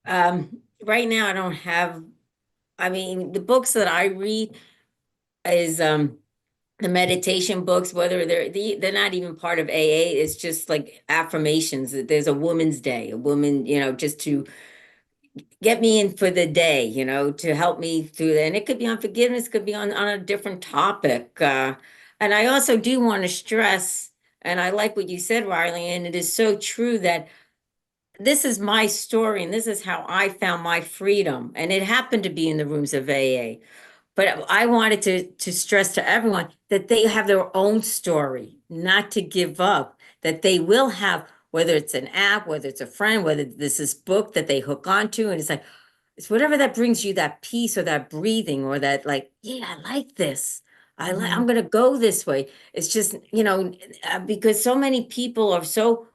Right now I don't have, the books that I read is the meditation books, whether they're not even part of AA. It's just like affirmations. There's a woman's day, a woman, just to get me in for the day, to help me through that. And it could be on forgiveness, could be on a different topic. And I also do want to stress, and I like what you said, Riley, and it is so true, that this is my story, and this is how I found my freedom. And it happened to be in the rooms of AA. But I wanted to stress to everyone that they have their own story, not to give up, that they will have, whether it's an app, whether it's a friend, whether this is book that they hook onto. And it's like, it's whatever that brings you that peace, or that breathing, or that like, yeah, I like this. I'm going to go this way. It's just, because so many people are so,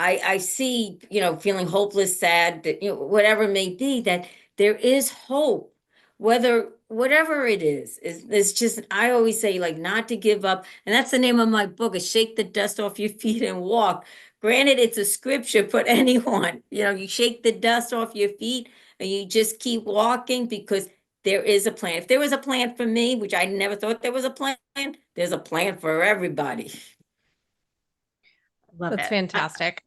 I see, feeling hopeless, sad, that, whatever it may be, that there is hope whatever it is, it's just, I always say, like, not to give up. And that's the name of my book, is Shake the Dust Off Your Feet and Walk. Granted, it's a scripture, but anyone, you shake the dust off your feet and you just keep walking, because there is a plan. If there was a plan for me, which I never thought there was a plan, there's a plan for everybody. Love That's it. fantastic.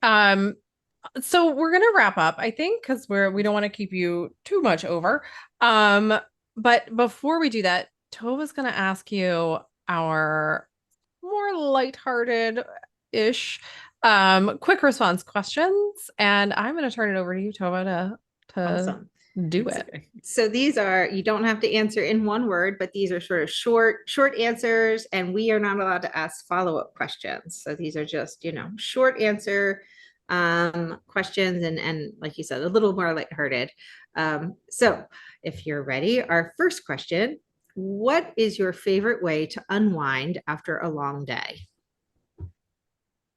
So we're gonna wrap up, I think, because we don't want to keep you too much over. But before we do that, Tova's gonna ask you our more lighthearted-ish quick response questions, and I'm gonna turn it over to you, Tova, to Awesome. do it. So these are, you don't have to answer in one word, but these are sort of short answers, and we are not allowed to ask follow-up questions. So these are just, short answer questions, and like you said, a little more lighthearted. So if you're ready, our first question: what is your favorite way to unwind after a long day?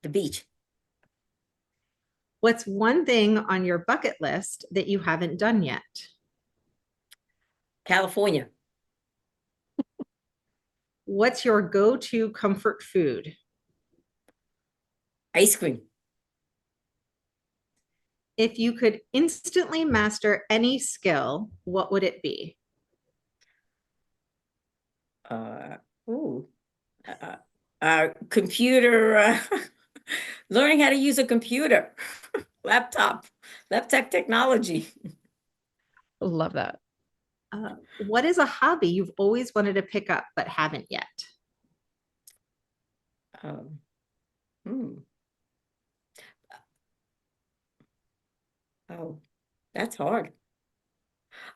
The beach. What's one thing on your bucket list that you haven't done yet? California. What's your go-to comfort food? Ice cream. If you could instantly master any skill, what would it be? Computer, learning how to use a computer, laptop technology. Love that. What is a hobby you've always wanted to pick up but haven't yet? Oh, that's hard.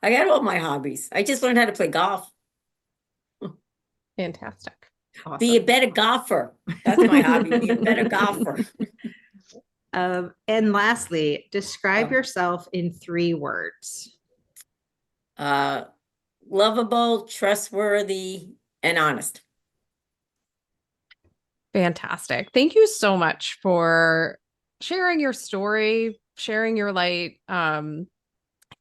I got all my hobbies. I just learned how to play golf. Fantastic. Awesome. Be a better golfer. That's my hobby. Be a better golfer. And lastly, describe yourself in 3 words. Lovable, trustworthy, and honest. Fantastic. Thank you so much for sharing your story, sharing your light,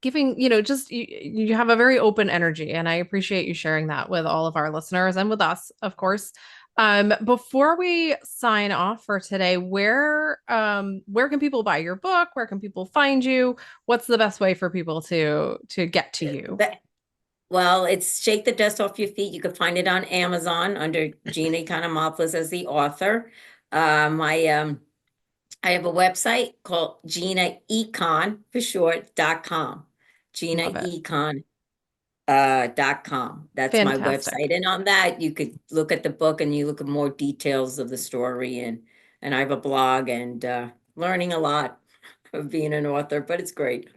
giving, just you have a very open energy, and I appreciate you sharing that with all of our listeners and with us, of course. Before we sign off for today, where can people buy your book? Where can people find you? What's the best way for people to get to you? Well, it's Shake the Dust Off Your Feet. You can find it on Amazon under Gina Economoposulos as the author. I have a website called Gina Econ for short.com. GinaEcon.com. That's Fantastic. my website. And on that, you could look at the book and you look at more details of the story. And I have a blog, and learning a lot of being an author, but it's great.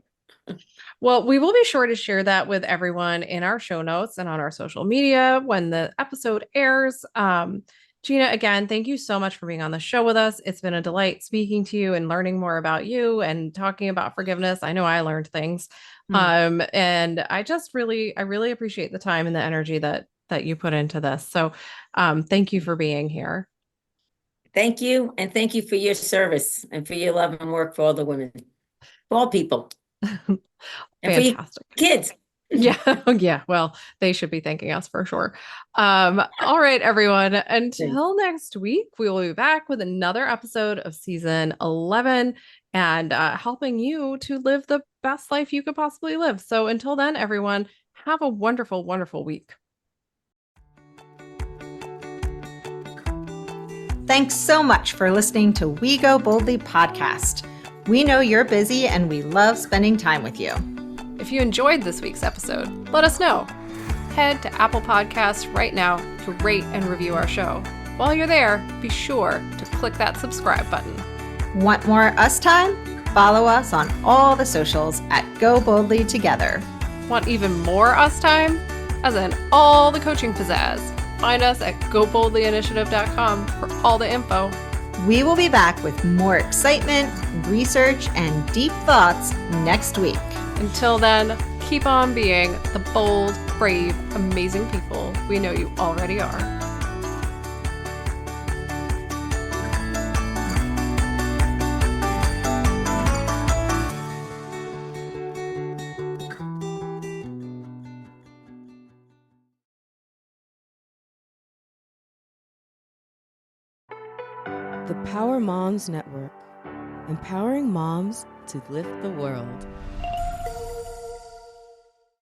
Well, we will be sure to share that with everyone in our show notes and on our social media when the episode airs. Gina, again, thank you so much for being on the show with us. It's been a delight speaking to you and learning more about you and talking about forgiveness. I know I learned things. And I really appreciate the time and the energy that you put into this. So thank you for being here. Thank you. And thank you for your service and for your love and work for all the women, for all people. And Fantastic. For your kids. Yeah. Well, they should be thanking us for sure. All right, everyone. Until next week, we will be back with another episode of season 11 and helping you to live the best life you could possibly live. So until then, everyone, have a wonderful, wonderful week. Thanks so much for listening to We Go Boldly podcast. We know you're busy and we love spending time with you. If you enjoyed this week's episode, let us know. Head to Apple Podcasts right now to rate and review our show. While you're there, be sure to click that subscribe button. Want more us time? Follow us on all the socials at Go Boldly Together. Want even more us time? As in all the coaching pizzazz. Find us at goboldlyinitiative.com for all the info. We will be back with more excitement, research, and deep thoughts next week. Until then, keep on being the bold, brave, amazing people we know you already are. The Power Moms Network, empowering moms to lift the world.